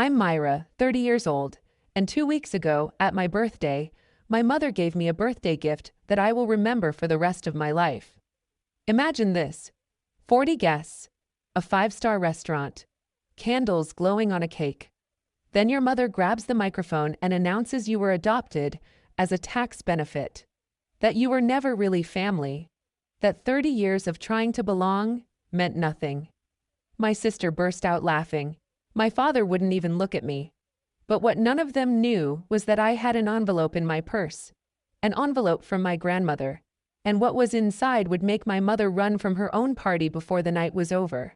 I'm Myra, 30 years old, and 2 weeks ago, at my birthday, my mother gave me a birthday gift that I will remember for the rest of my life. Imagine this: 40 guests, a 5-star restaurant, candles glowing on a cake. Then your mother grabs the microphone and announces you were adopted as a tax benefit, that you were never really family, that 30 years of trying to belong meant nothing. My sister burst out laughing. My father wouldn't even look at me. But what none of them knew was that I had an envelope in my purse, an envelope from my grandmother, and what was inside would make my mother run from her own party before the night was over.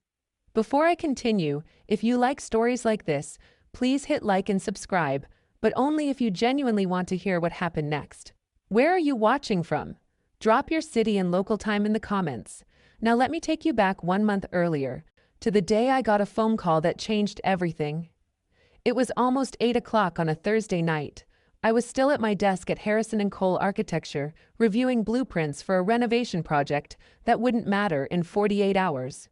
Before I continue, if you like stories like this, please hit like and subscribe, but only if you genuinely want to hear what happened next. Where are you watching from? Drop your city and local time in the comments. Now let me take you back 1 month earlier, to the day I got a phone call that changed everything. It was almost 8 o'clock on a Thursday night. I was still at my desk at Harrison & Cole Architecture, reviewing blueprints for a renovation project that wouldn't matter in 48 hours.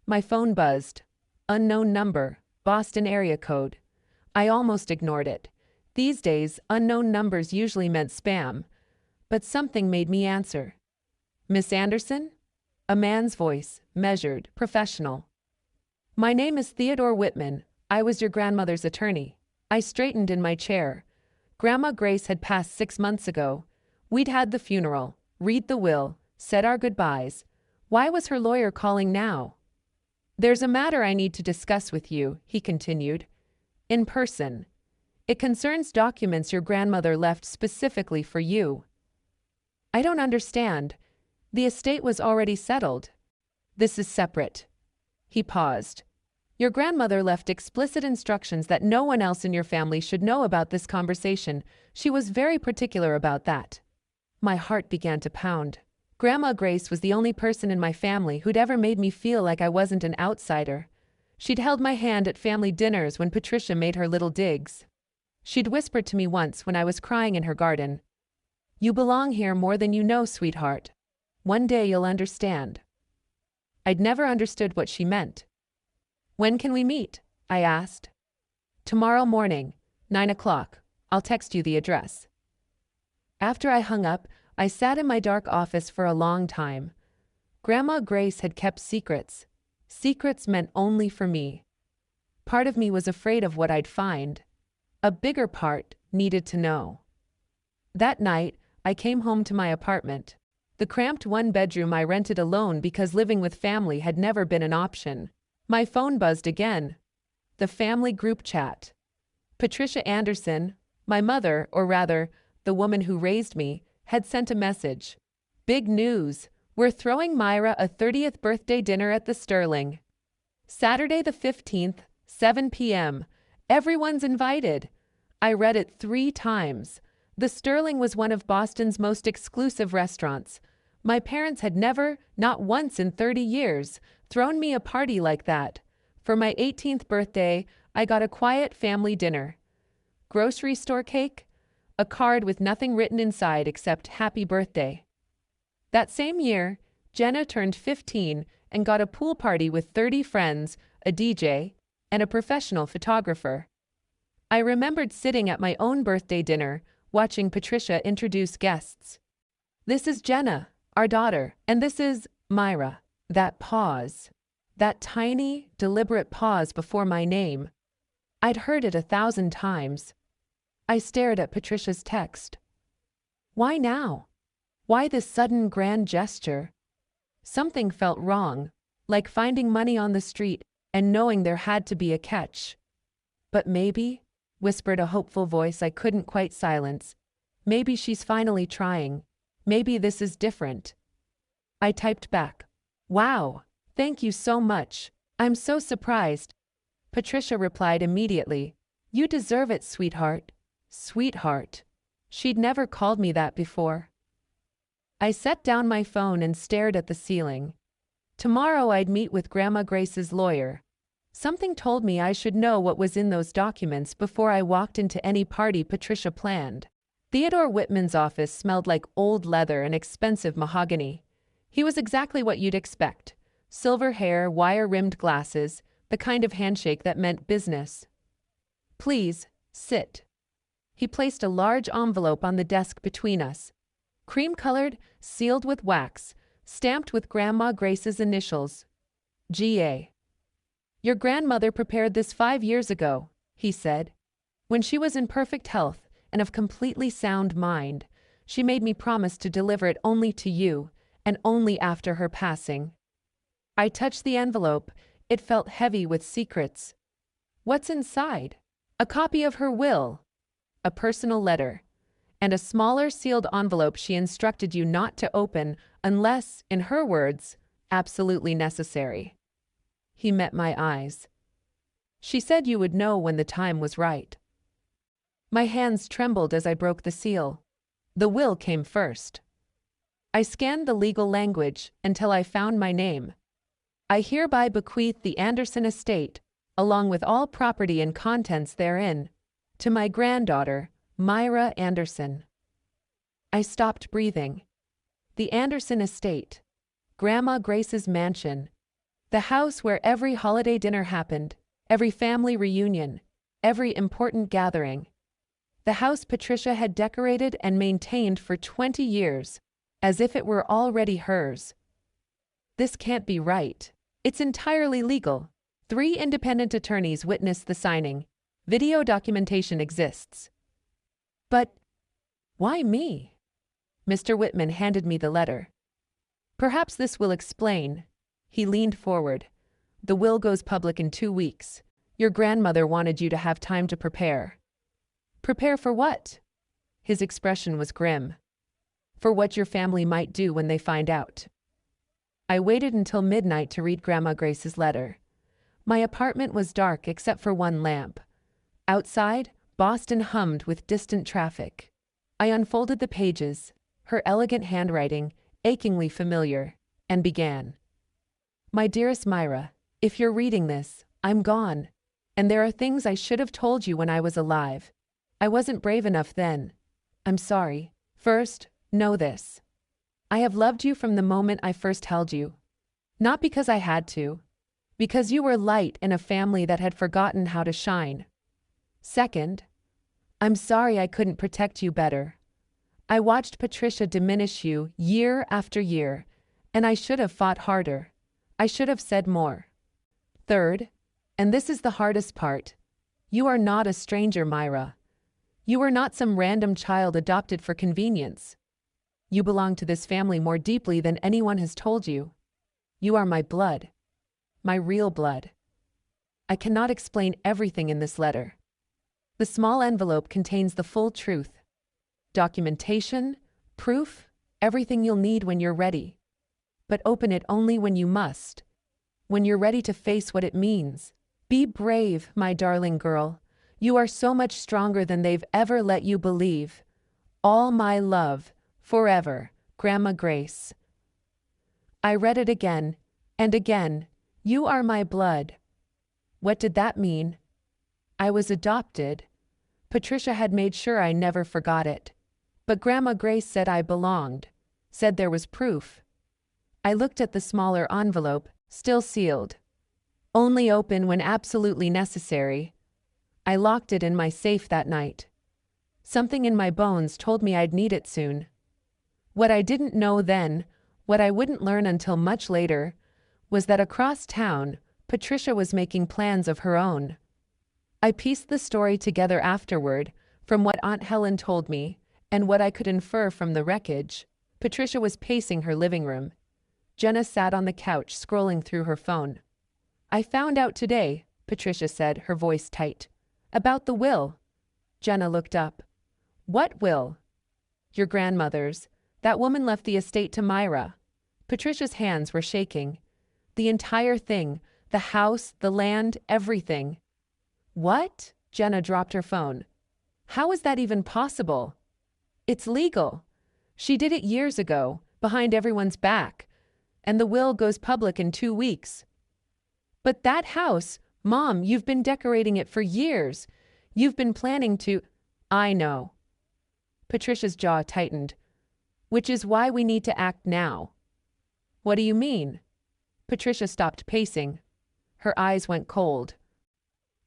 My phone buzzed. Unknown number, Boston area code. I almost ignored it. These days, unknown numbers usually meant spam. But something made me answer. Miss Anderson? A man's voice, measured, professional. My name is Theodore Whitman. I was your grandmother's attorney. I straightened in my chair. Grandma Grace had passed 6 months ago. We'd had the funeral, read the will, said our goodbyes. Why was her lawyer calling now? There's a matter I need to discuss with you, he continued. In person. It concerns documents your grandmother left specifically for you. I don't understand. The estate was already settled. This is separate. He paused. Your grandmother left explicit instructions that no one else in your family should know about this conversation. She was very particular about that. My heart began to pound. Grandma Grace was the only person in my family who'd ever made me feel like I wasn't an outsider. She'd held my hand at family dinners when Patricia made her little digs. She'd whispered to me once when I was crying in her garden, "You belong here more than you know, sweetheart. One day you'll understand." I'd never understood what she meant. When can we meet? I asked. Tomorrow morning, 9 o'clock. I'll text you the address. After I hung up, I sat in my dark office for a long time. Grandma Grace had kept secrets. Secrets meant only for me. Part of me was afraid of what I'd find. A bigger part needed to know. That night, I came home to my apartment. The cramped 1-bedroom I rented alone because living with family had never been an option. My phone buzzed again. The family group chat. Patricia Anderson, my mother, or rather, the woman who raised me, had sent a message. Big news. We're throwing Myra a 30th birthday dinner at the Sterling. Saturday the 15th, 7 p.m. Everyone's invited. I read it 3 times. The Sterling was one of Boston's most exclusive restaurants. My parents had never, not once in 30 years, thrown me a party like that. For my 18th birthday, I got a quiet family dinner. Grocery store cake? A card with nothing written inside except happy birthday. That same year, Jenna turned 15 and got a pool party with 30 friends, a DJ, and a professional photographer. I remembered sitting at my own birthday dinner, watching Patricia introduce guests. This is Jenna, our daughter, and this is Myra. That pause. That tiny, deliberate pause before my name. I'd heard it 1,000 times. I stared at Patricia's text. Why now? Why this sudden grand gesture? Something felt wrong, like finding money on the street and knowing there had to be a catch. But maybe, whispered a hopeful voice I couldn't quite silence, maybe she's finally trying. Maybe this is different. I typed back, "Wow, thank you so much. I'm so surprised." Patricia replied immediately, "You deserve it, sweetheart." Sweetheart. She'd never called me that before. I set down my phone and stared at the ceiling. Tomorrow I'd meet with Grandma Grace's lawyer. Something told me I should know what was in those documents before I walked into any party Patricia planned. Theodore Whitman's office smelled like old leather and expensive mahogany. He was exactly what you'd expect. Silver hair, wire-rimmed glasses, the kind of handshake that meant business. Please, sit. He placed a large envelope on the desk between us. Cream-colored, sealed with wax, stamped with Grandma Grace's initials. G.A. Your grandmother prepared this 5 years ago, he said. When she was in perfect health and of completely sound mind, she made me promise to deliver it only to you, and only after her passing. I touched the envelope. It felt heavy with secrets. What's inside? A copy of her will, a personal letter, and a smaller sealed envelope she instructed you not to open unless, in her words, absolutely necessary. He met my eyes. She said you would know when the time was right. My hands trembled as I broke the seal. The will came first. I scanned the legal language until I found my name. I hereby bequeath the Anderson estate, along with all property and contents therein, to my granddaughter, Myra Anderson. I stopped breathing. The Anderson estate, Grandma Grace's mansion, the house where every holiday dinner happened, every family reunion, every important gathering. The house Patricia had decorated and maintained for 20 years, as if it were already hers. This can't be right. It's entirely legal. 3 independent attorneys witnessed the signing. Video documentation exists. But why me? Mr. Whitman handed me the letter. Perhaps this will explain. He leaned forward. The will goes public in 2 weeks. Your grandmother wanted you to have time to prepare. Prepare for what? His expression was grim. For what your family might do when they find out. I waited until midnight to read Grandma Grace's letter. My apartment was dark except for one lamp. Outside, Boston hummed with distant traffic. I unfolded the pages, her elegant handwriting, achingly familiar, and began. My dearest Myra, if you're reading this, I'm gone. And there are things I should have told you when I was alive. I wasn't brave enough then. I'm sorry. First, know this. I have loved you from the moment I first held you. Not because I had to. Because you were light in a family that had forgotten how to shine. Second, I'm sorry I couldn't protect you better. I watched Patricia diminish you year after year, and I should have fought harder. I should have said more. Third, and this is the hardest part, you are not a stranger, Myra. You are not some random child adopted for convenience. You belong to this family more deeply than anyone has told you. You are my blood. My real blood. I cannot explain everything in this letter. The small envelope contains the full truth. Documentation, proof, everything you'll need when you're ready. But open it only when you must. When you're ready to face what it means. Be brave, my darling girl. You are so much stronger than they've ever let you believe. All my love, forever, Grandma Grace. I read it again, and again. You are my blood. What did that mean? I was adopted. Patricia had made sure I never forgot it. But Grandma Grace said I belonged, said there was proof. I looked at the smaller envelope, still sealed. Only open when absolutely necessary. I locked it in my safe that night. Something in my bones told me I'd need it soon. What I didn't know then, what I wouldn't learn until much later, was that across town, Patricia was making plans of her own. I pieced the story together afterward, from what Aunt Helen told me, and what I could infer from the wreckage. Patricia was pacing her living room. Jenna sat on the couch scrolling through her phone. I found out today, Patricia said, her voice tight. About the will. Jenna looked up. What will? Your grandmother's. That woman left the estate to Myra. Patricia's hands were shaking. The entire thing, the house, the land, everything. What? Jenna dropped her phone. How is that even possible? It's legal. She did it years ago, behind everyone's back. And the will goes public in 2 weeks. But that house, Mom, you've been decorating it for years. You've been planning to... I know. Patricia's jaw tightened. Which is why we need to act now. What do you mean? Patricia stopped pacing. Her eyes went cold.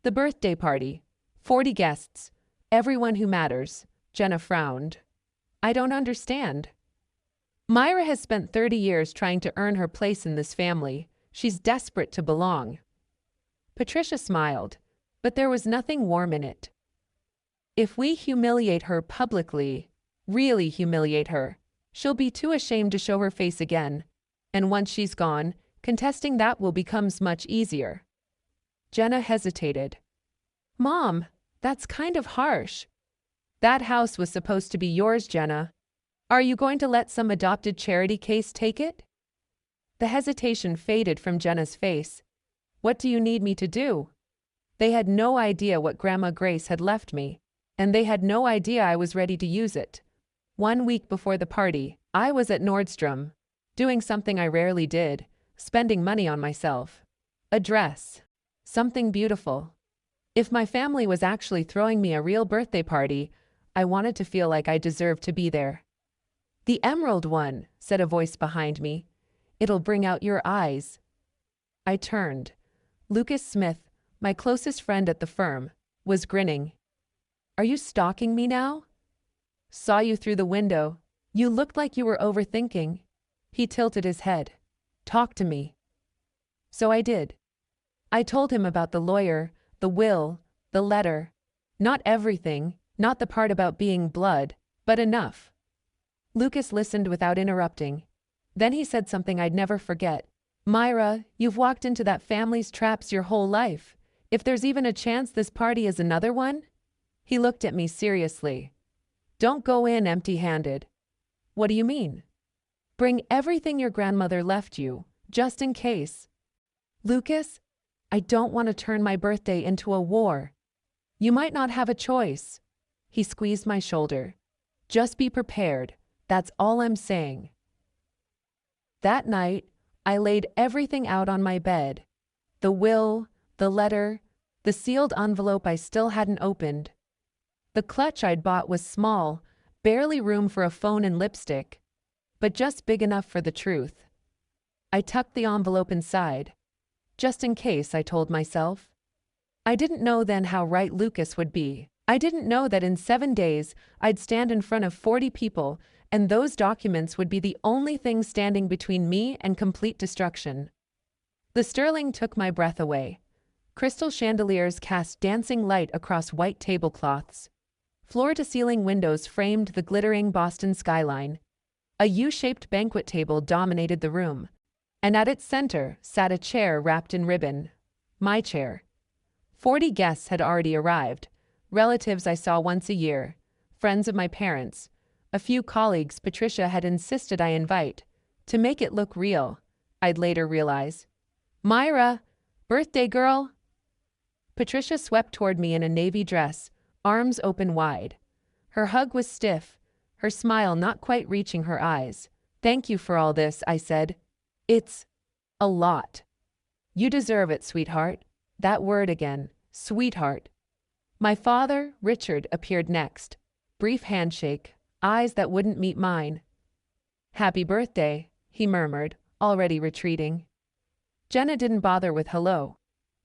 The birthday party. 40 guests. Everyone who matters. Jenna frowned. I don't understand. Myra has spent 30 years trying to earn her place in this family. She's desperate to belong. Patricia smiled, but there was nothing warm in it. If we humiliate her publicly, really humiliate her, she'll be too ashamed to show her face again. And once she's gone, contesting that will become much easier. Jenna hesitated. Mom, that's kind of harsh. That house was supposed to be yours, Jenna. Are you going to let some adopted charity case take it? The hesitation faded from Jenna's face. What do you need me to do? They had no idea what Grandma Grace had left me, and they had no idea I was ready to use it. 1 week before the party, I was at Nordstrom, doing something I rarely did, spending money on myself. A dress. Something beautiful. If my family was actually throwing me a real birthday party, I wanted to feel like I deserved to be there. The emerald one, said a voice behind me. It'll bring out your eyes. I turned. Lucas Smith, my closest friend at the firm, was grinning. Are you stalking me now? Saw you through the window. You looked like you were overthinking. He tilted his head. Talk to me. So I did. I told him about the lawyer, the will, the letter. Not everything, not the part about being blood, but enough. Lucas listened without interrupting. Then he said something I'd never forget. Myra, you've walked into that family's traps your whole life. If there's even a chance this party is another one? He looked at me seriously. Don't go in empty-handed. What do you mean? Bring everything your grandmother left you, just in case. Lucas, I don't want to turn my birthday into a war. You might not have a choice. He squeezed my shoulder. Just be prepared. That's all I'm saying. That night, I laid everything out on my bed. The will, the letter, the sealed envelope I still hadn't opened. The clutch I'd bought was small, barely room for a phone and lipstick, but just big enough for the truth. I tucked the envelope inside. Just in case, I told myself. I didn't know then how right Lucas would be. I didn't know that in 7 days, I'd stand in front of 40 people, and those documents would be the only thing standing between me and complete destruction. The sterling took my breath away. Crystal chandeliers cast dancing light across white tablecloths. Floor-to-ceiling windows framed the glittering Boston skyline. A U-shaped banquet table dominated the room, and at its center sat a chair wrapped in ribbon. My chair. 40 guests had already arrived, relatives I saw once a year, friends of my parents, a few colleagues Patricia had insisted I invite, to make it look real, I'd later realize. Myra, birthday girl. Patricia swept toward me in a navy dress, arms open wide. Her hug was stiff, her smile not quite reaching her eyes. Thank you for all this, I said. It's a lot. You deserve it, sweetheart. That word again, sweetheart. My father, Richard, appeared next. Brief handshake, eyes that wouldn't meet mine. Happy birthday, he murmured, already retreating. Jenna didn't bother with hello.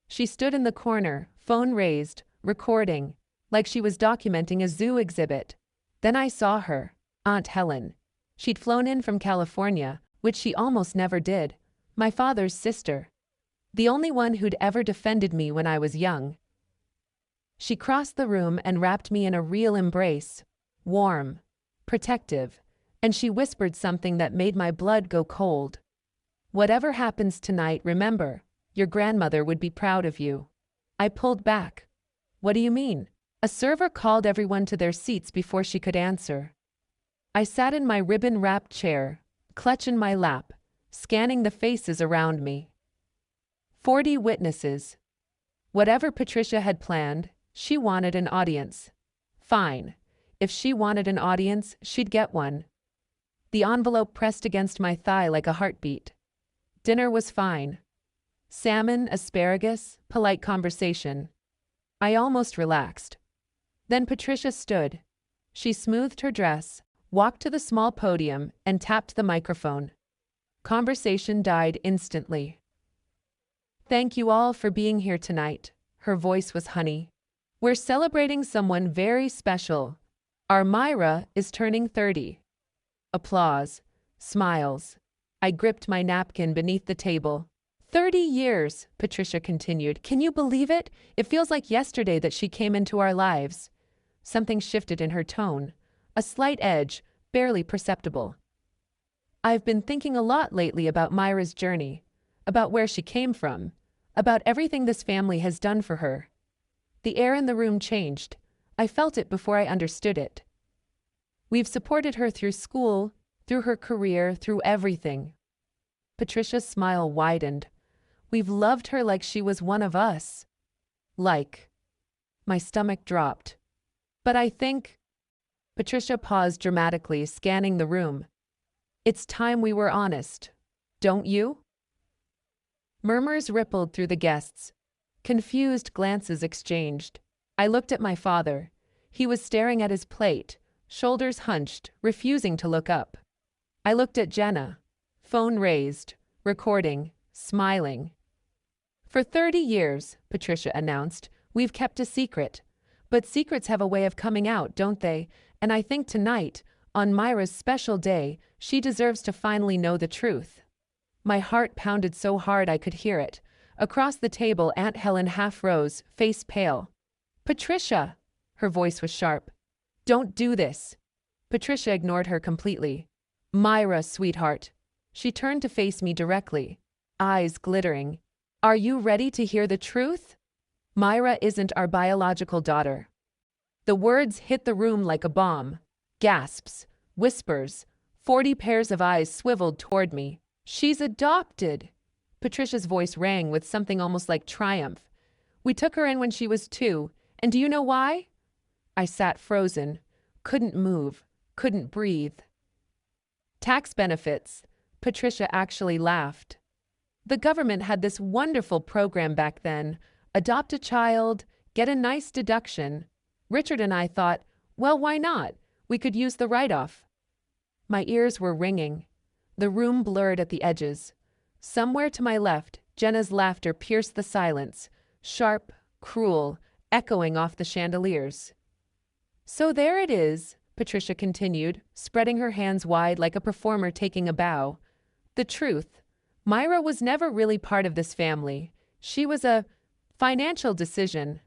She stood in the corner, phone raised, recording, like she was documenting a zoo exhibit. Then I saw her, Aunt Helen. She'd flown in from California, which she almost never did, my father's sister. The only one who'd ever defended me when I was young. She crossed the room and wrapped me in a real embrace, warm, protective, and she whispered something that made my blood go cold. Whatever happens tonight, remember, your grandmother would be proud of you. I pulled back. What do you mean? A server called everyone to their seats before she could answer. I sat in my ribbon-wrapped chair, clutch in my lap, scanning the faces around me. 40 witnesses. Whatever Patricia had planned, she wanted an audience. Fine. If she wanted an audience, she'd get one. The envelope pressed against my thigh like a heartbeat. Dinner was fine. Salmon, asparagus, polite conversation. I almost relaxed. Then Patricia stood. She smoothed her dress, walked to the small podium, and tapped the microphone. Conversation died instantly. Thank you all for being here tonight. Her voice was honey. We're celebrating someone very special. Our Myra is turning 30. Applause. Smiles. I gripped my napkin beneath the table. 30 years, Patricia continued. Can you believe it? It feels like yesterday that she came into our lives. Something shifted in her tone. A slight edge, barely perceptible. I've been thinking a lot lately about Myra's journey, about where she came from, about everything this family has done for her. The air in the room changed. I felt it before I understood it. We've supported her through school, through her career, through everything. Patricia's smile widened. We've loved her like she was one of us. Like. My stomach dropped. But I think. Patricia paused dramatically, scanning the room. It's time we were honest. Don't you? Murmurs rippled through the guests. Confused glances exchanged. I looked at my father. He was staring at his plate, shoulders hunched, refusing to look up. I looked at Jenna. Phone raised, recording, smiling. For 30 years, Patricia announced, we've kept a secret. But secrets have a way of coming out, don't they? And I think tonight, on Myra's special day, she deserves to finally know the truth. My heart pounded so hard I could hear it. Across the table, Aunt Helen half rose, face pale. Patricia! Her voice was sharp. Don't do this. Patricia ignored her completely. Myra, sweetheart. She turned to face me directly, eyes glittering. Are you ready to hear the truth? Myra isn't our biological daughter. The words hit the room like a bomb. Gasps, whispers, 40 pairs of eyes swiveled toward me. She's adopted. Patricia's voice rang with something almost like triumph. We took her in when she was 2, and do you know why? I sat frozen, couldn't move, couldn't breathe. Tax benefits. Patricia actually laughed. The government had this wonderful program back then. Adopt a child, get a nice deduction. Richard and I thought, well, why not? We could use the write-off. My ears were ringing. The room blurred at the edges. Somewhere to my left, Jenna's laughter pierced the silence, sharp, cruel, echoing off the chandeliers. So there it is, Patricia continued, spreading her hands wide like a performer taking a bow. The truth. Myra was never really part of this family. She was a financial decision.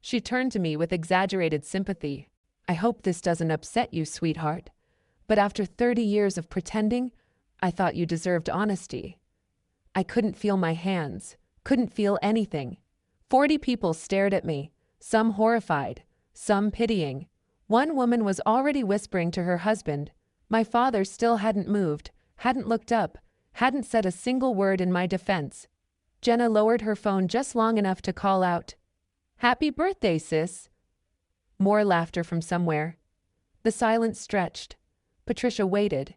She turned to me with exaggerated sympathy. I hope this doesn't upset you, sweetheart. But after 30 years of pretending, I thought you deserved honesty. I couldn't feel my hands, couldn't feel anything. 40 people stared at me, some horrified, some pitying. One woman was already whispering to her husband. My father still hadn't moved, hadn't looked up, hadn't said a single word in my defense. Jenna lowered her phone just long enough to call out, "Happy birthday, sis." More laughter from somewhere. The silence stretched. Patricia waited.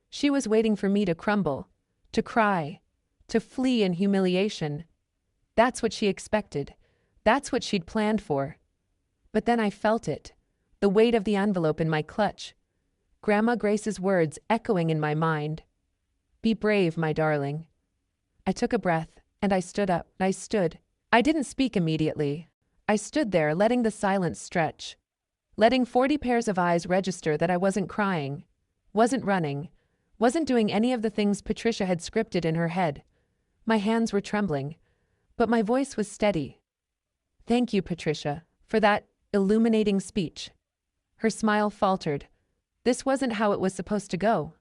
She was waiting for me to crumble, to cry, to flee in humiliation. That's what she expected. That's what she'd planned for. But then I felt it, the weight of the envelope in my clutch. Grandma Grace's words echoing in my mind. Be brave, my darling. I took a breath, and I stood up. I stood. I didn't speak immediately. I stood there, letting the silence stretch. Letting 40 pairs of eyes register that I wasn't crying, wasn't running, wasn't doing any of the things Patricia had scripted in her head. My hands were trembling, but my voice was steady. Thank you, Patricia, for that illuminating speech. Her smile faltered. This wasn't how it was supposed to go.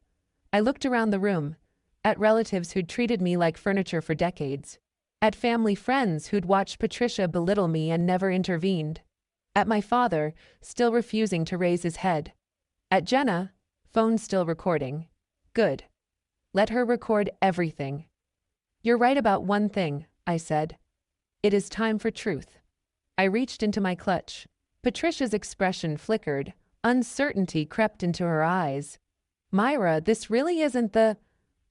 I looked around the room, at relatives who'd treated me like furniture for decades, at family friends who'd watched Patricia belittle me and never intervened, at my father, still refusing to raise his head, at Jenna, phone still recording. Good. Let her record everything. You're right about one thing, I said. It is time for truth. I reached into my clutch. Patricia's expression flickered. Uncertainty crept into her eyes. Myra, this really isn't the...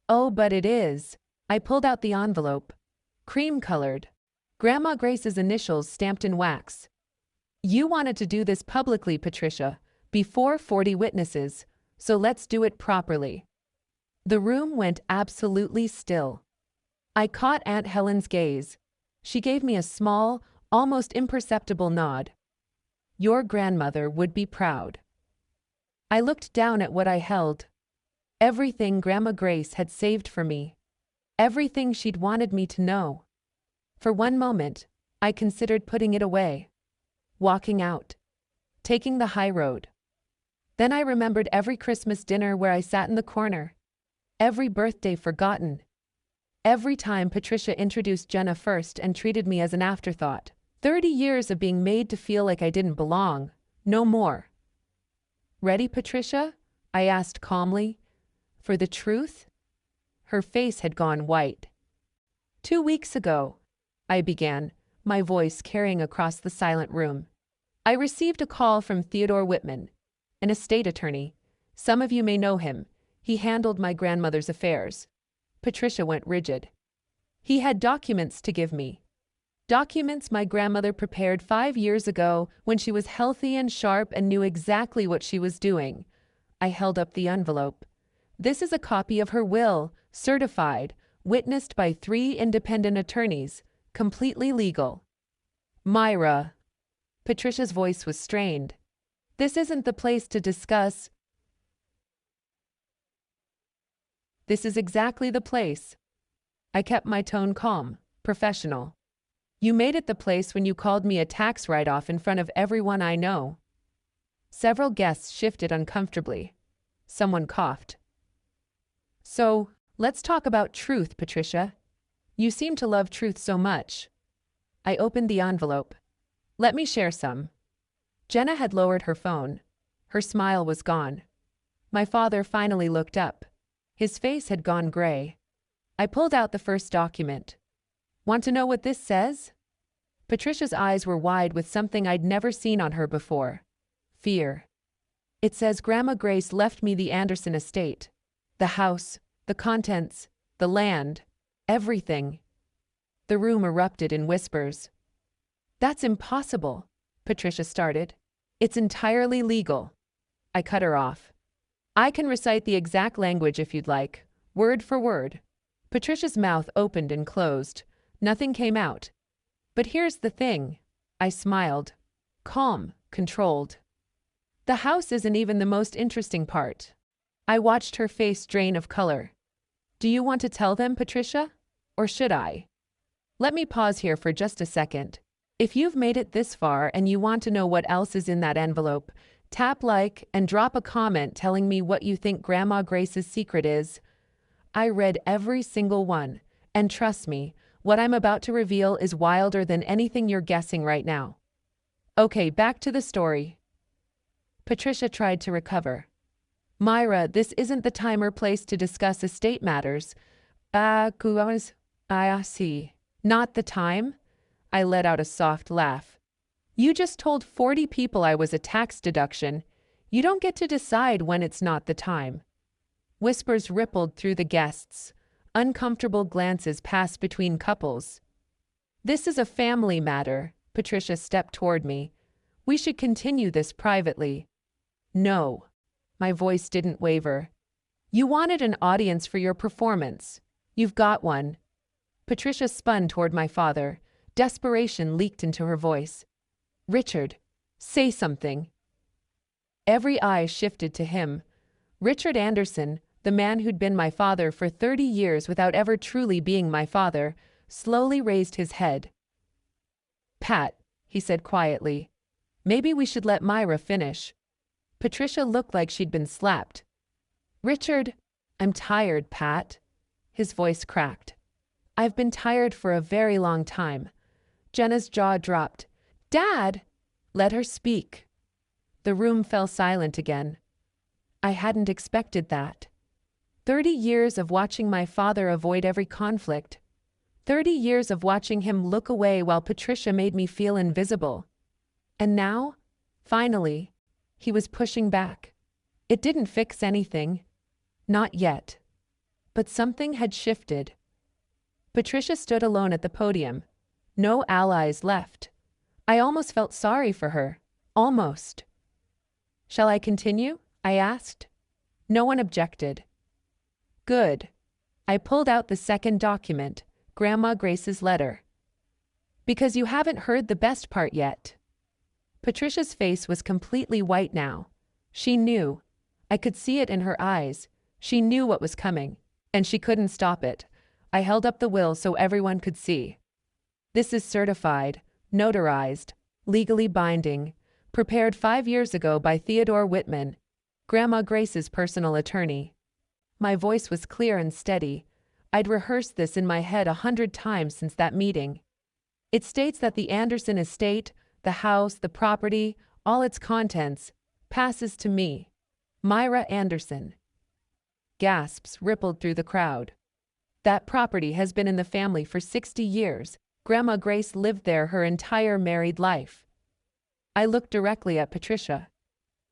Oh, but it is. I pulled out the envelope. Cream-colored. Grandma Grace's initials stamped in wax. You wanted to do this publicly, Patricia, before 40 witnesses, so let's do it properly. The room went absolutely still. I caught Aunt Helen's gaze. She gave me a small, almost imperceptible nod. Your grandmother would be proud. I looked down at what I held. Everything Grandma Grace had saved for me. Everything she'd wanted me to know. For one moment, I considered putting it away. Walking out. Taking the high road. Then I remembered every Christmas dinner where I sat in the corner. Every birthday forgotten. Every time Patricia introduced Jenna first and treated me as an afterthought. 30 years of being made to feel like I didn't belong. No more. Ready, Patricia? I asked calmly. For the truth? Her face had gone white. 2 weeks ago, I began, my voice carrying across the silent room. I received a call from Theodore Whitman, an estate attorney. Some of you may know him. He handled my grandmother's affairs. Patricia went rigid. He had documents to give me. Documents my grandmother prepared 5 years ago when she was healthy and sharp and knew exactly what she was doing. I held up the envelope. This is a copy of her will, certified, witnessed by 3 independent attorneys, completely legal. Myra. Patricia's voice was strained. This isn't the place to discuss. This is exactly the place. I kept my tone calm, professional. You made it the place when you called me a tax write-off in front of everyone I know. Several guests shifted uncomfortably. Someone coughed. So, let's talk about truth, Patricia. You seem to love truth so much. I opened the envelope. Let me share some. Jenna had lowered her phone. Her smile was gone. My father finally looked up. His face had gone gray. I pulled out the first document. Want to know what this says? Patricia's eyes were wide with something I'd never seen on her before. Fear. It says Grandma Grace left me the Anderson estate. The house, the contents, the land, everything. The room erupted in whispers. That's impossible, Patricia started. It's entirely legal. I cut her off. I can recite the exact language if you'd like, word for word. Patricia's mouth opened and closed. Nothing came out. But here's the thing. I smiled. Calm, controlled. The house isn't even the most interesting part. I watched her face drain of color. Do you want to tell them, Patricia? Or should I? Let me pause here for just a second. If you've made it this far and you want to know what else is in that envelope, tap like and drop a comment telling me what you think Grandma Grace's secret is. I read every single one, and trust me, what I'm about to reveal is wilder than anything you're guessing right now. Okay, back to the story. Patricia tried to recover. Myra, this isn't the time or place to discuss estate matters. I see. Not the time? I let out a soft laugh. You just told 40 people I was a tax deduction. You don't get to decide when it's not the time. Whispers rippled through the guests. Uncomfortable glances passed between couples. This is a family matter. Patricia stepped toward me. We should continue this privately. No. My voice didn't waver. You wanted an audience for your performance. You've got one. Patricia spun toward my father. Desperation leaked into her voice. Richard, say something. Every eye shifted to him. Richard Anderson, the man who'd been my father for 30 years without ever truly being my father, slowly raised his head. Pat, he said quietly, maybe we should let Myra finish. Patricia looked like she'd been slapped. Richard, I'm tired, Pat. His voice cracked. I've been tired for a very long time. Jenna's jaw dropped. Dad! Let her speak. The room fell silent again. I hadn't expected that. 30 years of watching my father avoid every conflict. 30 years of watching him look away while Patricia made me feel invisible. And now, finally, he was pushing back. It didn't fix anything. Not yet. But something had shifted. Patricia stood alone at the podium. No allies left. I almost felt sorry for her. Almost. Shall I continue? I asked. No one objected. Good. I pulled out the second document, Grandma Grace's letter. Because you haven't heard the best part yet. Patricia's face was completely white now. She knew. I could see it in her eyes. She knew what was coming, and she couldn't stop it. I held up the will so everyone could see. This is certified, notarized, legally binding, prepared 5 years ago by Theodore Whitman, Grandma Grace's personal attorney. My voice was clear and steady. I'd rehearsed this in my head 100 times since that meeting. It states that the Anderson estate, the house, the property, all its contents, passes to me, Myra Anderson. Gasps rippled through the crowd. That property has been in the family for 60 years. Grandma Grace lived there her entire married life. I looked directly at Patricia.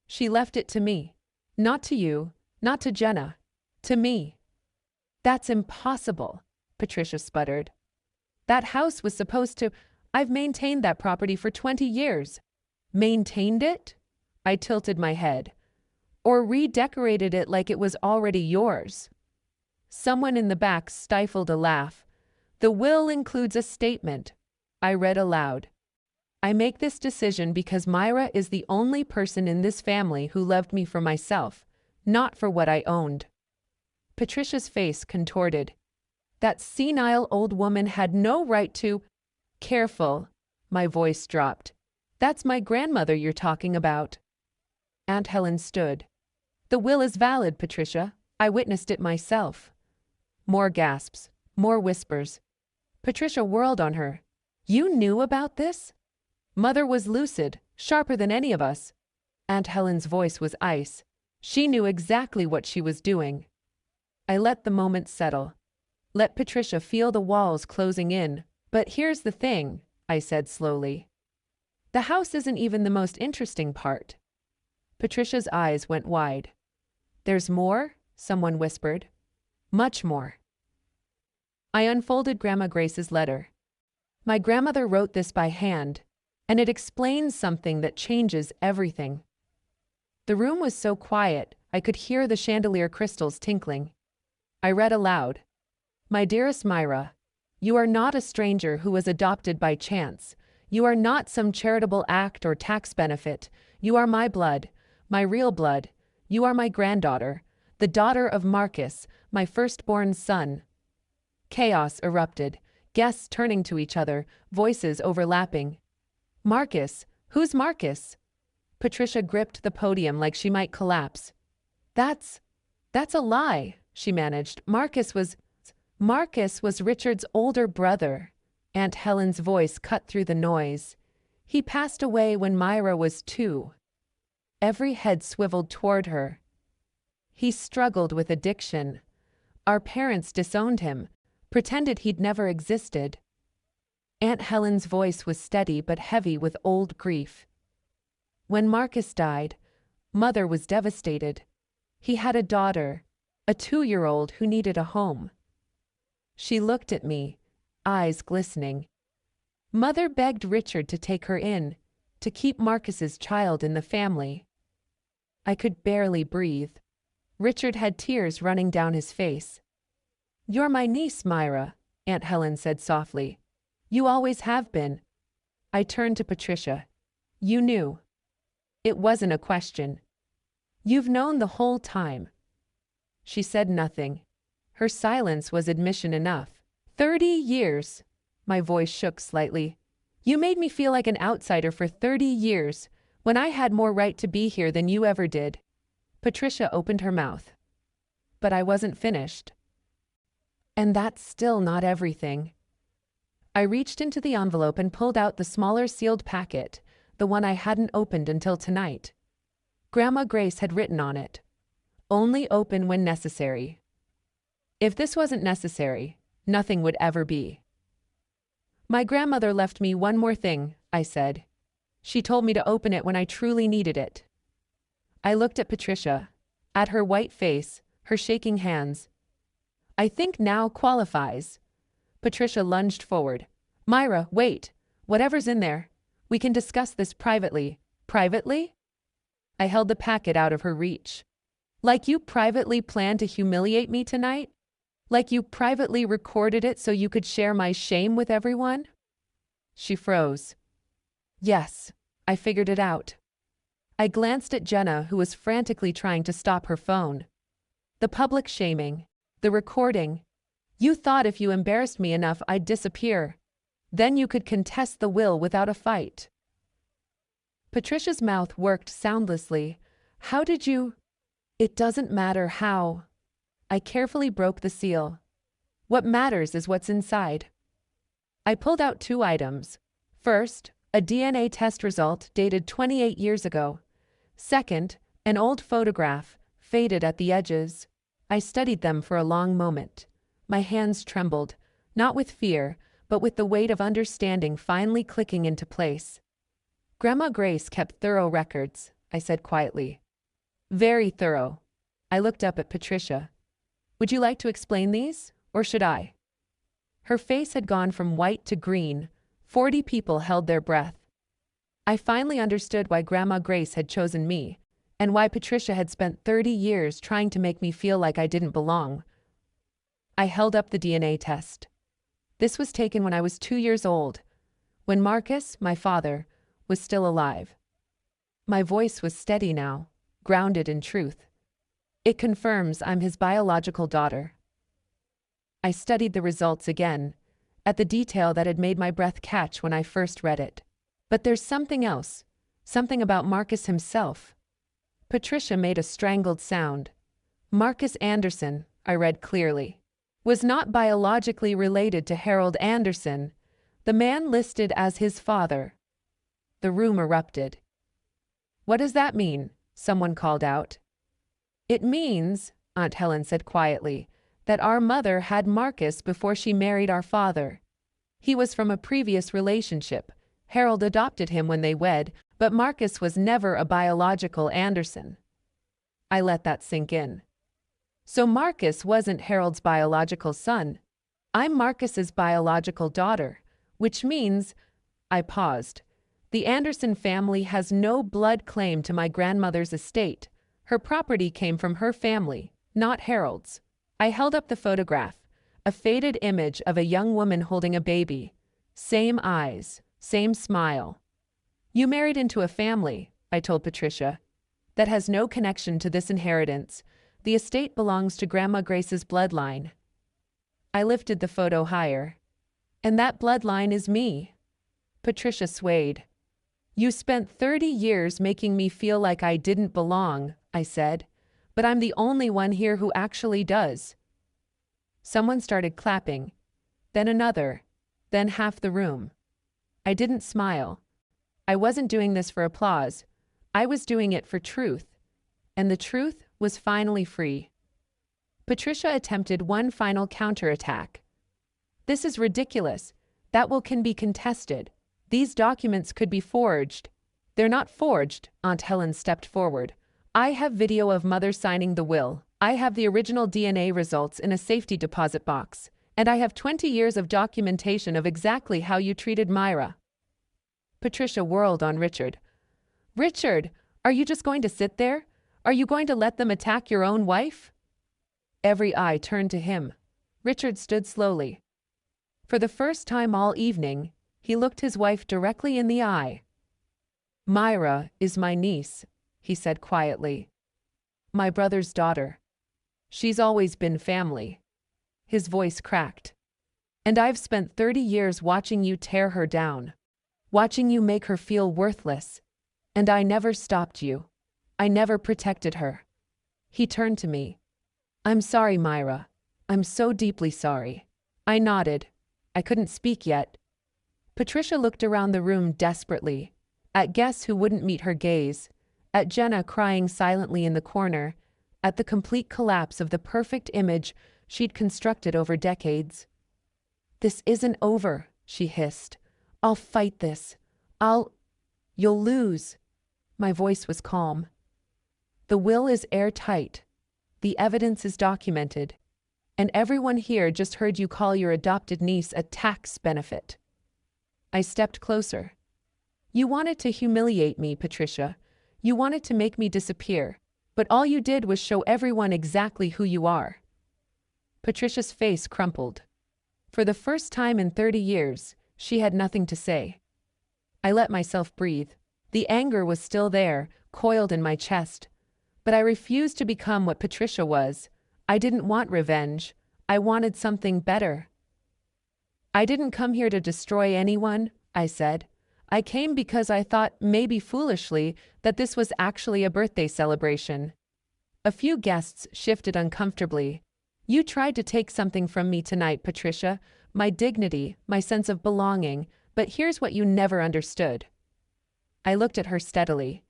She left it to me. Not to you, not to Jenna. To me. That's impossible, Patricia sputtered. That house was supposed to— I've maintained that property for 20 years. Maintained it? I tilted my head. Or redecorated it like it was already yours. Someone in the back stifled a laugh. The will includes a statement. I read aloud. I make this decision because Myra is the only person in this family who loved me for myself, not for what I owned. Patricia's face contorted. That senile old woman had no right to— Careful, my voice dropped. That's my grandmother you're talking about. Aunt Helen stood. The will is valid, Patricia. I witnessed it myself. More gasps, more whispers. Patricia whirled on her. You knew about this? Mother was lucid, sharper than any of us. Aunt Helen's voice was ice. She knew exactly what she was doing. I let the moment settle. Let Patricia feel the walls closing in. But here's the thing, I said slowly. The house isn't even the most interesting part. Patricia's eyes went wide. There's more? Someone whispered. Much more. I unfolded Grandma Grace's letter. My grandmother wrote this by hand, and it explains something that changes everything. The room was so quiet, I could hear the chandelier crystals tinkling. I read aloud. My dearest Myra, you are not a stranger who was adopted by chance. You are not some charitable act or tax benefit. You are my blood, my real blood. You are my granddaughter, the daughter of Marcus, my firstborn son. Chaos erupted, guests turning to each other, voices overlapping. Marcus? Who's Marcus? Patricia gripped the podium like she might collapse. That's a lie, she managed. Marcus was Richard's older brother. Aunt Helen's voice cut through the noise. He passed away when Myra was 2. Every head swiveled toward her. He struggled with addiction. Our parents disowned him, pretended he'd never existed. Aunt Helen's voice was steady but heavy with old grief. When Marcus died, Mother was devastated. He had a daughter, a 2-year-old who needed a home. She looked at me, eyes glistening. Mother begged Richard to take her in, to keep Marcus's child in the family. I could barely breathe. Richard had tears running down his face. You're my niece, Myra, Aunt Helen said softly. You always have been. I turned to Patricia. You knew. It wasn't a question. You've known the whole time. She said nothing. Her silence was admission enough. 30 years. My voice shook slightly. You made me feel like an outsider for 30 years, when I had more right to be here than you ever did. Patricia opened her mouth. But I wasn't finished. And that's still not everything. I reached into the envelope and pulled out the smaller sealed packet, the one I hadn't opened until tonight. Grandma Grace had written on it. Only open when necessary. If this wasn't necessary, nothing would ever be. My grandmother left me one more thing, I said. She told me to open it when I truly needed it. I looked at Patricia, at her white face, her shaking hands. I think now qualifies. Patricia lunged forward. Myra, wait. Whatever's in there. We can discuss this privately. Privately? I held the packet out of her reach. Like you privately planned to humiliate me tonight? Like you privately recorded it so you could share my shame with everyone? She froze. Yes, I figured it out. I glanced at Jenna, who was frantically trying to stop her phone. The public shaming. The recording. You thought if you embarrassed me enough I'd disappear. Then you could contest the will without a fight. Patricia's mouth worked soundlessly. How did you? It doesn't matter how. I carefully broke the seal. What matters is what's inside. I pulled out 2 items. First, a DNA test result dated 28 years ago. Second, an old photograph, faded at the edges. I studied them for a long moment. My hands trembled, not with fear, but with the weight of understanding finally clicking into place. Grandma Grace kept thorough records, I said quietly. Very thorough. I looked up at Patricia. Would you like to explain these, or should I? Her face had gone from white to green. 40 people held their breath. I finally understood why Grandma Grace had chosen me, and why Patricia had spent 30 years trying to make me feel like I didn't belong. I held up the DNA test. This was taken when I was 2 years old, when Marcus, my father, was still alive. My voice was steady now, grounded in truth. It confirms I'm his biological daughter. I studied the results again, at the detail that had made my breath catch when I first read it. But there's something else, something about Marcus himself. Patricia made a strangled sound. Marcus Anderson, I read clearly, was not biologically related to Harold Anderson, the man listed as his father. The room erupted. What does that mean? Someone called out. It means, Aunt Helen said quietly, that our mother had Marcus before she married our father. He was from a previous relationship. Harold adopted him when they wed, but Marcus was never a biological Anderson. I let that sink in. So Marcus wasn't Harold's biological son. I'm Marcus's biological daughter, which means, I paused, the Anderson family has no blood claim to my grandmother's estate. Her property came from her family, not Harold's. I held up the photograph, a faded image of a young woman holding a baby. Same eyes, same smile. You married into a family, I told Patricia, that has no connection to this inheritance. The estate belongs to Grandma Grace's bloodline. I lifted the photo higher. And that bloodline is me. Patricia swayed. You spent 30 years making me feel like I didn't belong, I said, but I'm the only one here who actually does. Someone started clapping, then another, then half the room. I didn't smile. I wasn't doing this for applause. I was doing it for truth. And the truth was finally free. Patricia attempted one final counterattack. This is ridiculous. That will can be contested. These documents could be forged. They're not forged, Aunt Helen stepped forward. I have video of Mother signing the will. I have the original DNA results in a safety deposit box. And I have 20 years of documentation of exactly how you treated Myra. Patricia whirled on Richard. Richard, are you just going to sit there? Are you going to let them attack your own wife? Every eye turned to him. Richard stood slowly. For the first time all evening, he looked his wife directly in the eye. Myra is my niece, he said quietly. My brother's daughter. She's always been family. His voice cracked. And I've spent 30 years watching you tear her down. Watching you make her feel worthless. And I never stopped you. I never protected her. He turned to me. I'm sorry, Myra. I'm so deeply sorry. I nodded. I couldn't speak yet. Patricia looked around the room desperately, at guests who wouldn't meet her gaze, at Jenna crying silently in the corner, at the complete collapse of the perfect image she'd constructed over decades. This isn't over, she hissed. I'll fight this. You'll lose. My voice was calm. The will is airtight. The evidence is documented. And everyone here just heard you call your adopted niece a tax benefit. I stepped closer. You wanted to humiliate me, Patricia. You wanted to make me disappear. But all you did was show everyone exactly who you are. Patricia's face crumpled. For the first time in 30 years, she had nothing to say. I let myself breathe. The anger was still there, coiled in my chest. But I refused to become what Patricia was. I didn't want revenge. I wanted something better. "I didn't come here to destroy anyone," I said. "I came because I thought, maybe foolishly, that this was actually a birthday celebration." A few guests shifted uncomfortably. "You tried to take something from me tonight, Patricia, my dignity, my sense of belonging, but here's what you never understood." I looked at her steadily.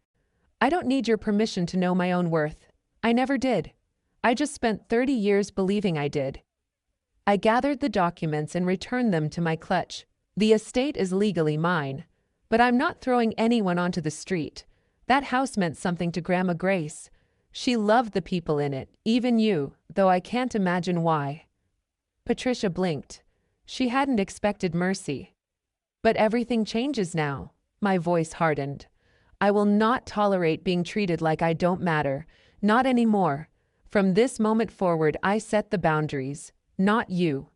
"I don't need your permission to know my own worth. I never did. I just spent 30 years believing I did." I gathered the documents and returned them to my clutch. "The estate is legally mine. But I'm not throwing anyone onto the street. That house meant something to Grandma Grace. She loved the people in it, even you, though I can't imagine why." Patricia blinked. She hadn't expected mercy. "But everything changes now." My voice hardened. "I will not tolerate being treated like I don't matter. Not anymore. From this moment forward, I set the boundaries. Not you."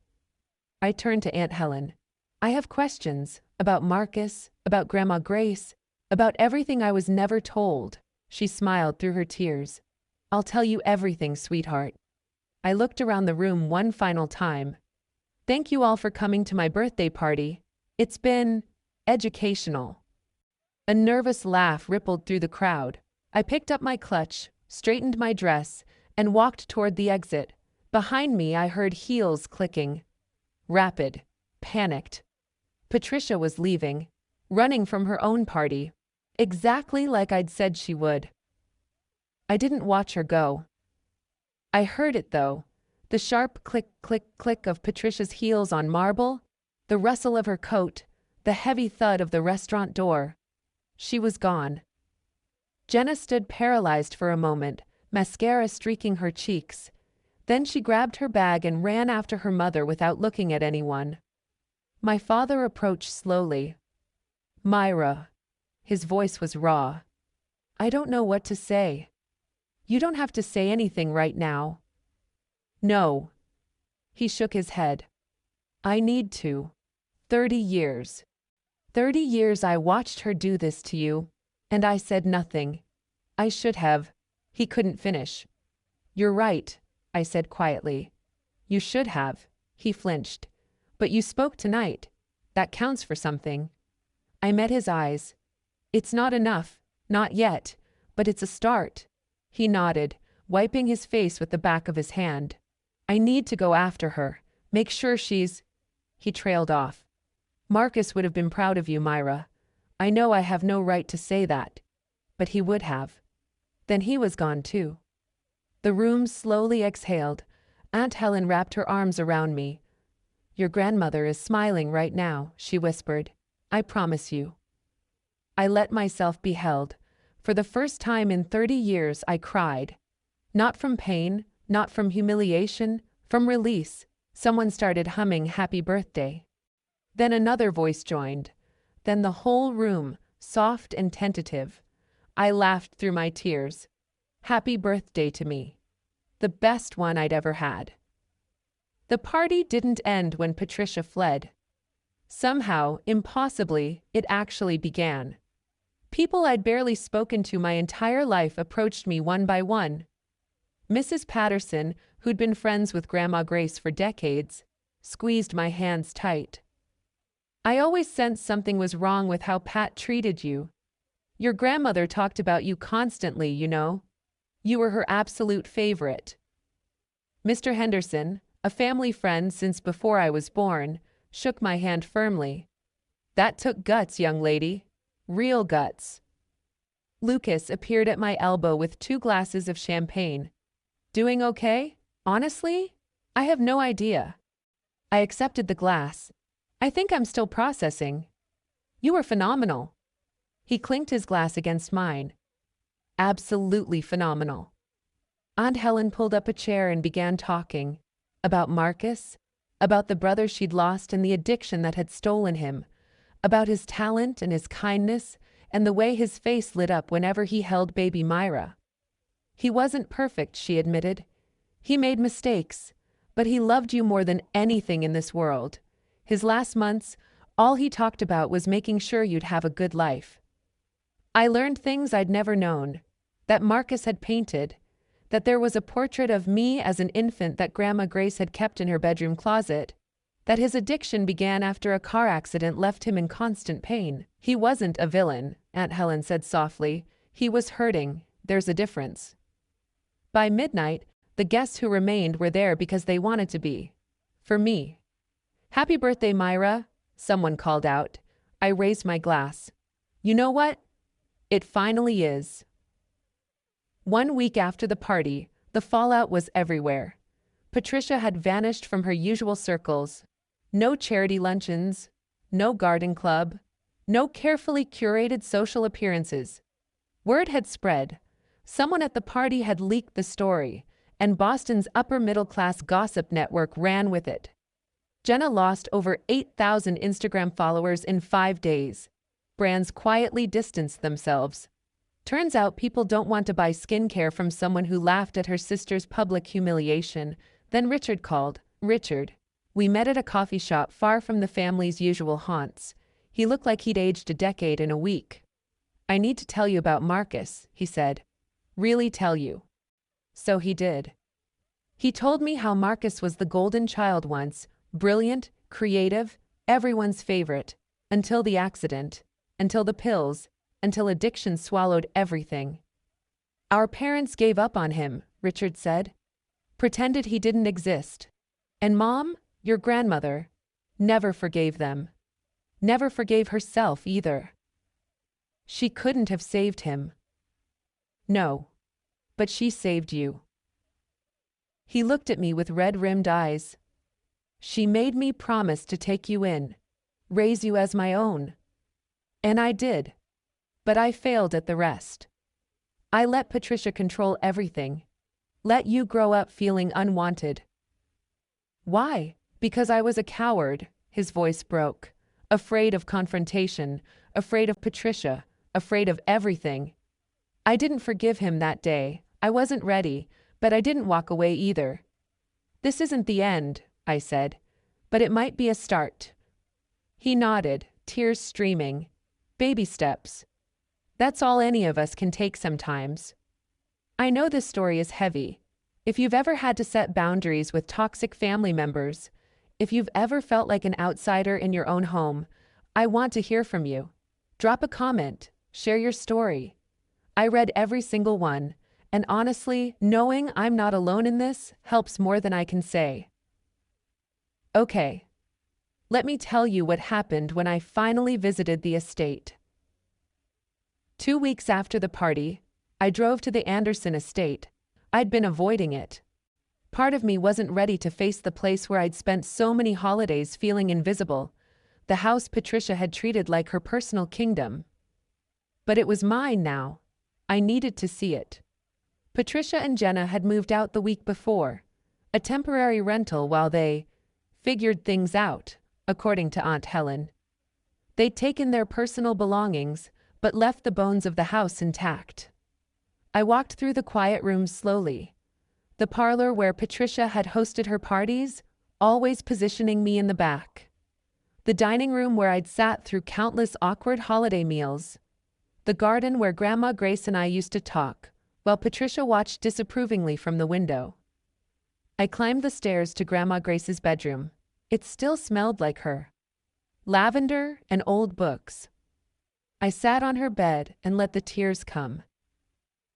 I turned to Aunt Helen. "I have questions about Marcus, about Grandma Grace, about everything I was never told." She smiled through her tears. "I'll tell you everything, sweetheart." I looked around the room one final time. "Thank you all for coming to my birthday party. It's been educational." A nervous laugh rippled through the crowd. I picked up my clutch, straightened my dress, and walked toward the exit. Behind me, I heard heels clicking. Rapid, panicked. Patricia was leaving, running from her own party, exactly like I'd said she would. I didn't watch her go. I heard it, though. The sharp click, click, click of Patricia's heels on marble, the rustle of her coat, the heavy thud of the restaurant door. She was gone. Jenna stood paralyzed for a moment, mascara streaking her cheeks. Then she grabbed her bag and ran after her mother without looking at anyone. My father approached slowly. "Myra." His voice was raw. "I don't know what to say." "You don't have to say anything right now." "No." He shook his head. "I need to. 30 years. 30 years I watched her do this to you, and I said nothing. I should have." He couldn't finish. "You're right," I said quietly. "You should have." He flinched. "But you spoke tonight. That counts for something." I met his eyes. "It's not enough, not yet, but it's a start." He nodded, wiping his face with the back of his hand. "I need to go after her, make sure she's—" He trailed off. "Marcus would have been proud of you, Myra. I know I have no right to say that, but he would have." Then he was gone too. The room slowly exhaled. Aunt Helen wrapped her arms around me. "Your grandmother is smiling right now," she whispered. "I promise you." I let myself be held. For the first time in 30 years, I cried. Not from pain, not from humiliation, from release. Someone started humming Happy Birthday. Then another voice joined. Then the whole room, soft and tentative. I laughed through my tears. Happy birthday to me. The best one I'd ever had. The party didn't end when Patricia fled. Somehow, impossibly, it actually began. People I'd barely spoken to my entire life approached me one by one. Mrs. Patterson, who'd been friends with Grandma Grace for decades, squeezed my hands tight. "I always sensed something was wrong with how Pat treated you. Your grandmother talked about you constantly, you know. You were her absolute favorite." Mr. Henderson, a family friend since before I was born, shook my hand firmly. "That took guts, young lady. Real guts." Lucas appeared at my elbow with 2 glasses of champagne. "Doing okay? Honestly? I have no idea." I accepted the glass. "I think I'm still processing." "You were phenomenal." He clinked his glass against mine. "Absolutely phenomenal." Aunt Helen pulled up a chair and began talking. About Marcus, about the brother she'd lost and the addiction that had stolen him, about his talent and his kindness and the way his face lit up whenever he held baby Myra. "He wasn't perfect," she admitted. "He made mistakes, but he loved you more than anything in this world. His last months, all he talked about was making sure you'd have a good life." I learned things I'd never known. That Marcus had painted. That there was a portrait of me as an infant that Grandma Grace had kept in her bedroom closet. That his addiction began after a car accident left him in constant pain. He wasn't a villain, Aunt Helen said softly. He was hurting. There's a difference. By midnight, the guests who remained were there because they wanted to be. For me. Happy birthday, Myra, someone called out. I raised my glass. You know what? It finally is. 1 week after the party, the fallout was everywhere. Patricia had vanished from her usual circles. No charity luncheons, no garden club, no carefully curated social appearances. Word had spread. Someone at the party had leaked the story, and Boston's upper-middle-class gossip network ran with it. Jenna lost over 8,000 Instagram followers in 5 days. Brands quietly distanced themselves. Turns out people don't want to buy skincare from someone who laughed at her sister's public humiliation. Then Richard called. Richard. We met at a coffee shop far from the family's usual haunts. He looked like he'd aged a decade in a week. I need to tell you about Marcus, he said. Really tell you. So he did. He told me how Marcus was the golden child once, brilliant, creative, everyone's favorite, until the accident, until the pills, until addiction swallowed everything. Our parents gave up on him, Richard said. Pretended he didn't exist. And Mom, your grandmother, never forgave them. Never forgave herself either. She couldn't have saved him. No. But she saved you. He looked at me with red-rimmed eyes. She made me promise to take you in, raise you as my own. And I did. But I failed at the rest. I let Patricia control everything. Let you grow up feeling unwanted. Why? Because I was a coward, his voice broke. Afraid of confrontation, afraid of Patricia, afraid of everything. I didn't forgive him that day. I wasn't ready, but I didn't walk away either. This isn't the end, I said, but it might be a start. He nodded, tears streaming. Baby steps. That's all any of us can take sometimes. I know this story is heavy. If you've ever had to set boundaries with toxic family members, if you've ever felt like an outsider in your own home, I want to hear from you. Drop a comment, share your story. I read every single one, and honestly, knowing I'm not alone in this helps more than I can say. Okay. Let me tell you what happened when I finally visited the estate. 2 weeks after the party, I drove to the Anderson estate. I'd been avoiding it. Part of me wasn't ready to face the place where I'd spent so many holidays feeling invisible, the house Patricia had treated like her personal kingdom. But it was mine now. I needed to see it. Patricia and Jenna had moved out the week before, a temporary rental while they figured things out, according to Aunt Helen. They'd taken their personal belongings, but left the bones of the house intact. I walked through the quiet rooms slowly. The parlor where Patricia had hosted her parties, always positioning me in the back. The dining room where I'd sat through countless awkward holiday meals. The garden where Grandma Grace and I used to talk, while Patricia watched disapprovingly from the window. I climbed the stairs to Grandma Grace's bedroom. It still smelled like her. Lavender and old books. I sat on her bed and let the tears come.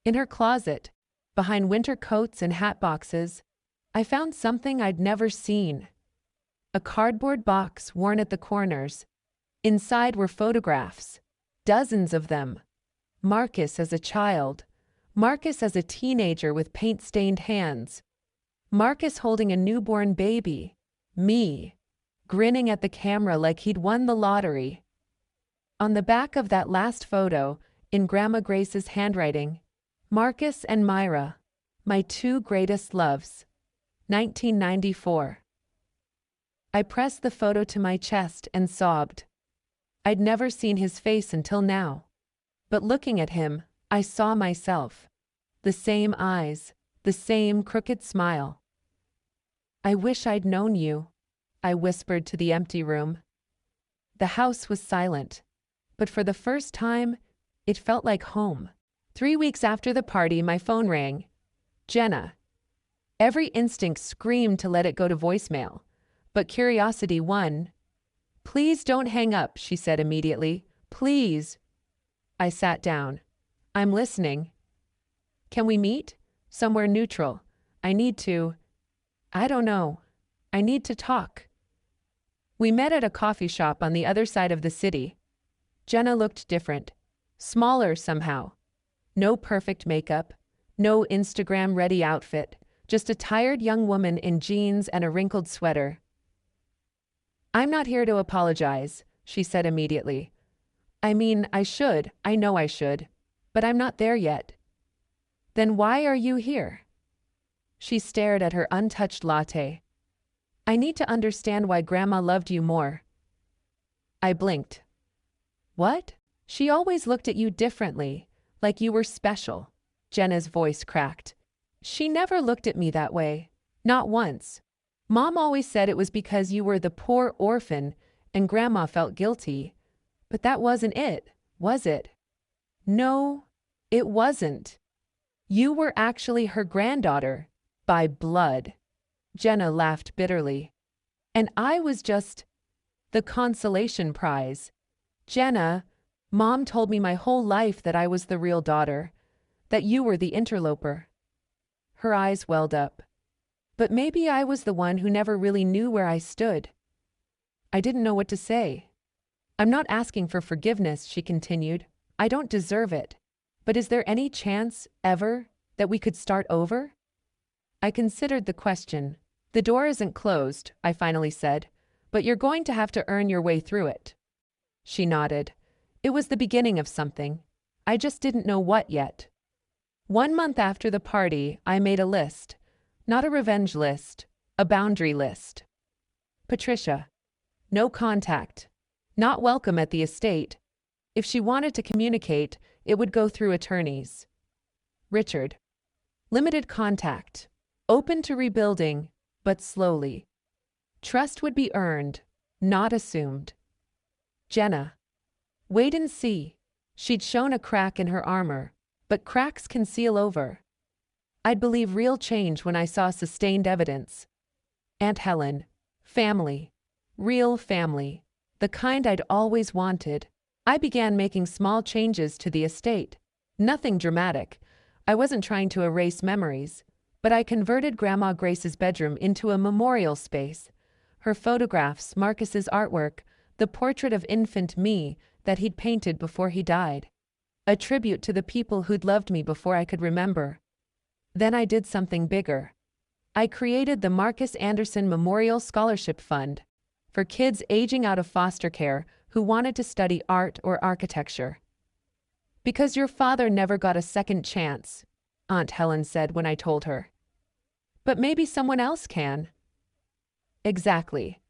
In her closet, behind winter coats and hat boxes, I found something I'd never seen. A cardboard box worn at the corners. Inside were photographs, dozens of them. Marcus as a child. Marcus as a teenager with paint-stained hands. Marcus holding a newborn baby. Me. Grinning at the camera like he'd won the lottery. On the back of that last photo, in Grandma Grace's handwriting, Marcus and Myra, my two greatest loves. 1994. I pressed the photo to my chest and sobbed. I'd never seen his face until now. But looking at him, I saw myself. The same eyes, the same crooked smile. I wish I'd known you, I whispered to the empty room. The house was silent, but for the first time, It felt like home. 3 weeks after the party, my phone rang. Jenna. Every instinct screamed to let it go to voicemail, but curiosity won. "Please don't hang up," she said immediately. "Please." I sat down. "I'm listening." "Can we meet? Somewhere neutral. I need to. I don't know. I need to talk." We met at a coffee shop on the other side of the city. Jenna looked different. Smaller somehow. No perfect makeup. No Instagram-ready outfit. Just a tired young woman in jeans and a wrinkled sweater. "I'm not here to apologize," she said immediately. "I mean, I know I should, but I'm not there yet." "Then why are you here?" She stared at her untouched latte. "I need to understand why Grandma loved you more." I blinked. "What?" "She always looked at you differently, like you were special." Jenna's voice cracked. "She never looked at me that way. Not once. Mom always said it was because you were the poor orphan and Grandma felt guilty. But that wasn't it, was it?" "No, it wasn't. You were actually her granddaughter, by blood." Jenna laughed bitterly. "And I was just the consolation prize. Jenna, Mom told me my whole life that I was the real daughter, that you were the interloper." Her eyes welled up. "But maybe I was the one who never really knew where I stood." I didn't know what to say. "I'm not asking for forgiveness," she continued. "I don't deserve it. But is there any chance, ever, that we could start over?" I considered the question. "The door isn't closed," I finally said, "but you're going to have to earn your way through it." She nodded. It was the beginning of something. I just didn't know what yet. 1 month after the party, I made a list. Not a revenge list, a boundary list. Patricia. No contact. Not welcome at the estate. If she wanted to communicate, it would go through attorneys. Richard. Limited contact. Open to rebuilding, but slowly. Trust would be earned, not assumed. Jenna. Wait and see. She'd shown a crack in her armor, but cracks can seal over. I'd believe real change when I saw sustained evidence. Aunt Helen. Family. Real family. The kind I'd always wanted. I began making small changes to the estate. Nothing dramatic. I wasn't trying to erase memories, but I converted Grandma Grace's bedroom into a memorial space. Her photographs, Marcus's artwork, the portrait of infant me that he'd painted before he died. A tribute to the people who'd loved me before I could remember. Then I did something bigger. I created the Marcus Anderson Memorial Scholarship Fund for kids aging out of foster care who wanted to study art or architecture. "Because your father never got a second chance," Aunt Helen said when I told her. "But maybe someone else can." Exactly.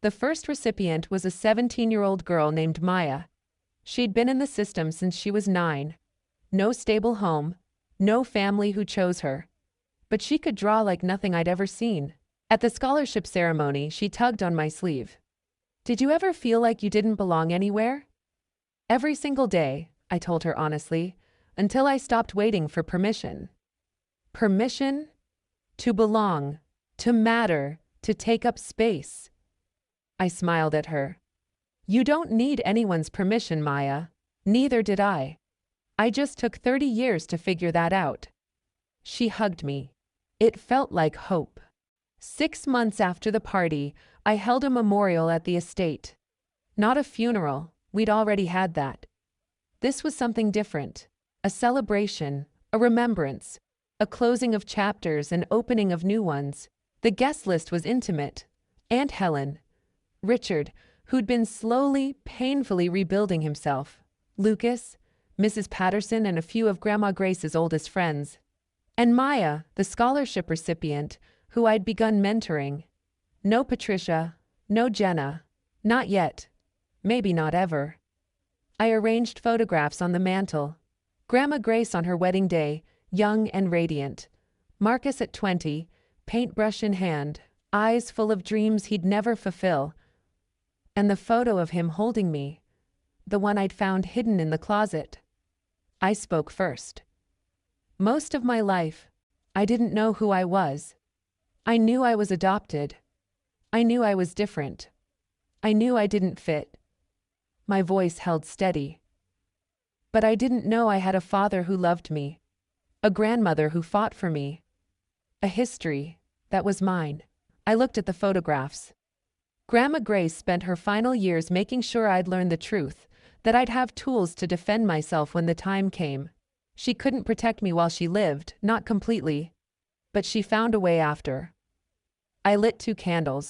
The first recipient was a 17-year-old girl named Maya. She'd been in the system since she was 9. No stable home, no family who chose her. But she could draw like nothing I'd ever seen. At the scholarship ceremony, she tugged on my sleeve. "Did you ever feel like you didn't belong anywhere?" "Every single day," I told her honestly, until I stopped waiting for permission. Permission? To belong, to matter, to take up space. I smiled at her. "You don't need anyone's permission, Maya. Neither did I. I just took 30 years to figure that out." She hugged me. It felt like hope. 6 months after the party, I held a memorial at the estate. Not a funeral, we'd already had that. This was something different. A celebration, a remembrance, a closing of chapters and opening of new ones. The guest list was intimate. Aunt Helen, Richard, who'd been slowly, painfully rebuilding himself, Lucas, Mrs. Patterson, and a few of Grandma Grace's oldest friends, and Maya, the scholarship recipient, who I'd begun mentoring. No Patricia, no Jenna, not yet, maybe not ever. I arranged photographs on the mantel. Grandma Grace on her wedding day, young and radiant. Marcus at 20, paintbrush in hand, eyes full of dreams he'd never fulfill. And the photo of him holding me, the one I'd found hidden in the closet. I spoke first. Most of my life, I didn't know who I was. I knew I was adopted. I knew I was different. I knew I didn't fit. My voice held steady. But I didn't know I had a father who loved me, a grandmother who fought for me, a history that was mine. I looked at the photographs. Grandma Grace spent her final years making sure I'd learn the truth, that I'd have tools to defend myself when the time came. She couldn't protect me while she lived, not completely. But she found a way after. I lit 2 candles.